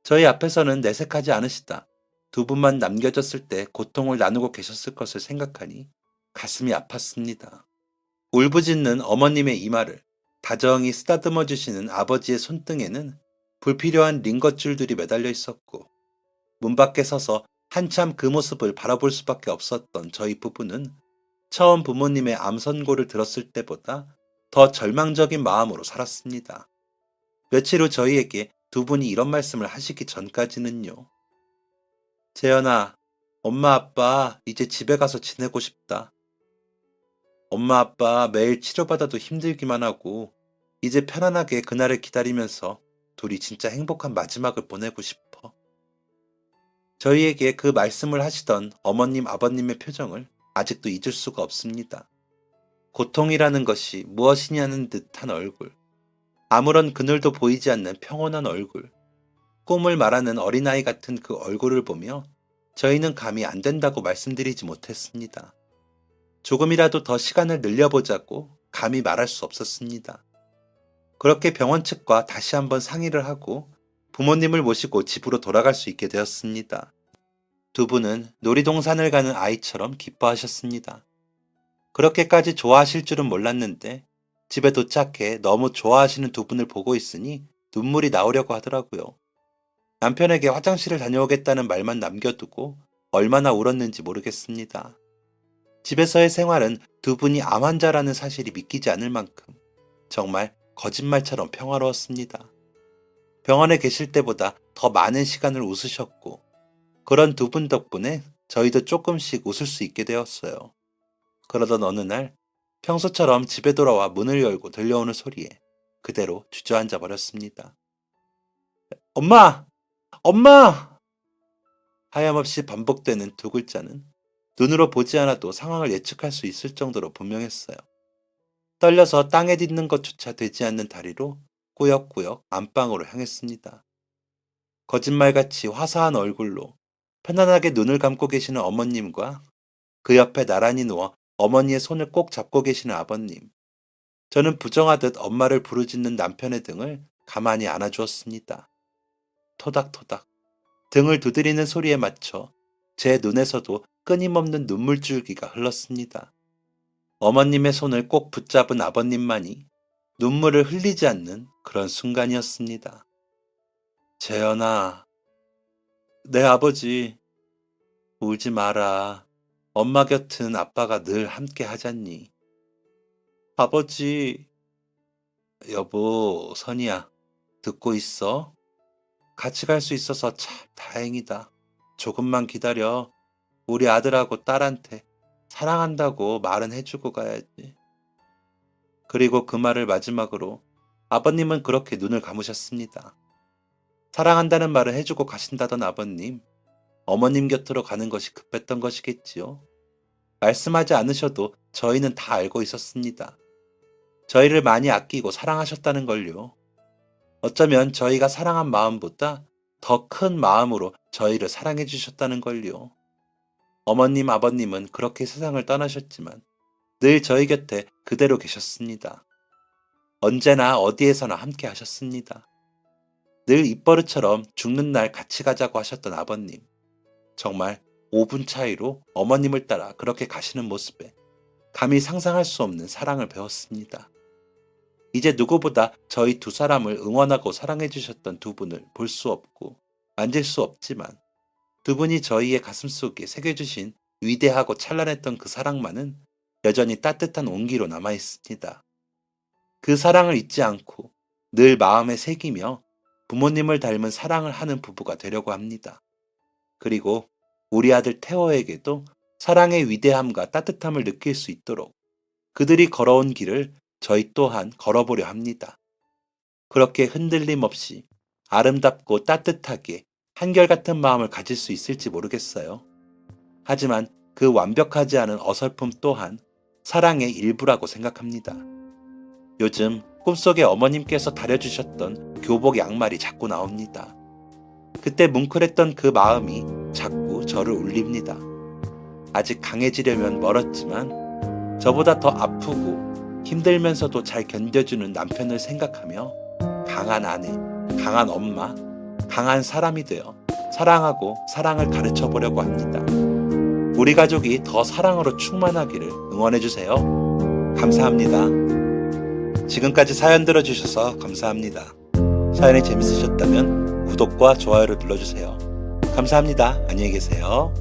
저희 앞에서는 내색하지 않으시다. 두 분만 남겨졌을 때 고통을 나누고 계셨을 것을 생각하니 가슴이 아팠습니다. 울부짖는 어머님의 이마를 다정히 쓰다듬어 주시는 아버지의 손등에는 불필요한 링거줄들이 매달려 있었고 문 밖에 서서 한참 그 모습을 바라볼 수밖에 없었던 저희 부부는 처음 부모님의 암 선고를 들었을 때보다 더 절망적인 마음으로 살았습니다. 며칠 후 저희에게 두 분이 이런 말씀을 하시기 전까지는요. 재현아, 엄마 아빠 이제 집에 가서 지내고 싶다. 엄마 아빠 매일 치료받아도 힘들기만 하고 이제 편안하게 그날을 기다리면서 둘이 진짜 행복한 마지막을 보내고 싶어. 저희에게 그 말씀을 하시던 어머님 아버님의 표정을 아직도 잊을 수가 없습니다. 고통이라는 것이 무엇이냐는 듯한 얼굴, 아무런 그늘도 보이지 않는 평온한 얼굴, 꿈을 말하는 어린아이 같은 그 얼굴을 보며 저희는 감히 안 된다고 말씀드리지 못했습니다. 조금이라도 더 시간을 늘려보자고 감히 말할 수 없었습니다. 그렇게 병원 측과 다시 한번 상의를 하고 부모님을 모시고 집으로 돌아갈 수 있게 되었습니다. 두 분은 놀이동산을 가는 아이처럼 기뻐하셨습니다. 그렇게까지 좋아하실 줄은 몰랐는데 집에 도착해 너무 좋아하시는 두 분을 보고 있으니 눈물이 나오려고 하더라고요. 남편에게 화장실을 다녀오겠다는 말만 남겨두고 얼마나 울었는지 모르겠습니다. 집에서의 생활은 두 분이 암 환자라는 사실이 믿기지 않을 만큼 정말 거짓말처럼 평화로웠습니다. 병원에 계실 때보다 더 많은 시간을 웃으셨고 그런 두 분 덕분에 저희도 조금씩 웃을 수 있게 되었어요. 그러던 어느 날 평소처럼 집에 돌아와 문을 열고 들려오는 소리에 그대로 주저앉아 버렸습니다. 엄마! 엄마! 하염없이 반복되는 두 글자는 눈으로 보지 않아도 상황을 예측할 수 있을 정도로 분명했어요. 떨려서 땅에 딛는 것조차 되지 않는 다리로 꾸역꾸역 안방으로 향했습니다. 거짓말같이 화사한 얼굴로 편안하게 눈을 감고 계시는 어머님과 그 옆에 나란히 누워 어머니의 손을 꼭 잡고 계시는 아버님. 저는 부정하듯 엄마를 부르짖는 남편의 등을 가만히 안아주었습니다. 토닥토닥. 등을 두드리는 소리에 맞춰 제 눈에서도 끊임없는 눈물줄기가 흘렀습니다. 어머님의 손을 꼭 붙잡은 아버님만이 눈물을 흘리지 않는 그런 순간이었습니다. 재현아, 내 아버지, 울지 마라. 엄마 곁은 아빠가 늘 함께 하잖니. 아버지, 여보, 선이야, 듣고 있어? 같이 갈 수 있어서 참 다행이다. 조금만 기다려. 우리 아들하고 딸한테 사랑한다고 말은 해주고 가야지. 그리고 그 말을 마지막으로 아버님은 그렇게 눈을 감으셨습니다. 사랑한다는 말을 해주고 가신다던 아버님, 어머님 곁으로 가는 것이 급했던 것이겠지요. 말씀하지 않으셔도 저희는 다 알고 있었습니다. 저희를 많이 아끼고 사랑하셨다는 걸요. 어쩌면 저희가 사랑한 마음보다 더 큰 마음으로 저희를 사랑해 주셨다는 걸요. 어머님, 아버님은 그렇게 세상을 떠나셨지만 늘 저희 곁에 그대로 계셨습니다. 언제나 어디에서나 함께 하셨습니다. 늘 입버릇처럼 죽는 날 같이 가자고 하셨던 아버님. 정말 5분 차이로 어머님을 따라 그렇게 가시는 모습에 감히 상상할 수 없는 사랑을 배웠습니다. 이제 누구보다 저희 두 사람을 응원하고 사랑해 주셨던 두 분을 볼 수 없고 만질 수 없지만 두 분이 저희의 가슴속에 새겨주신 위대하고 찬란했던 그 사랑만은 여전히 따뜻한 온기로 남아있습니다. 그 사랑을 잊지 않고 늘 마음에 새기며 부모님을 닮은 사랑을 하는 부부가 되려고 합니다. 그리고 우리 아들 태호에게도 사랑의 위대함과 따뜻함을 느낄 수 있도록 그들이 걸어온 길을 저희 또한 걸어보려 합니다. 그렇게 흔들림 없이 아름답고 따뜻하게 한결같은 마음을 가질 수 있을지 모르겠어요. 하지만 그 완벽하지 않은 어설픔 또한 사랑의 일부라고 생각합니다. 요즘 꿈속에 어머님께서 다려주셨던 교복 양말이 자꾸 나옵니다. 그때 뭉클했던 그 마음이 자꾸 저를 울립니다. 아직 강해지려면 멀었지만 저보다 더 아프고 힘들면서도 잘 견뎌주는 남편을 생각하며 강한 아내, 강한 엄마, 강한 사람이 되어 사랑하고 사랑을 가르쳐 보려고 합니다. 우리 가족이 더 사랑으로 충만하기를 응원해주세요. 감사합니다. 지금까지 사연 들어주셔서 감사합니다. 사연이 재밌으셨다면 구독과 좋아요를 눌러주세요. 감사합니다. 안녕히 계세요.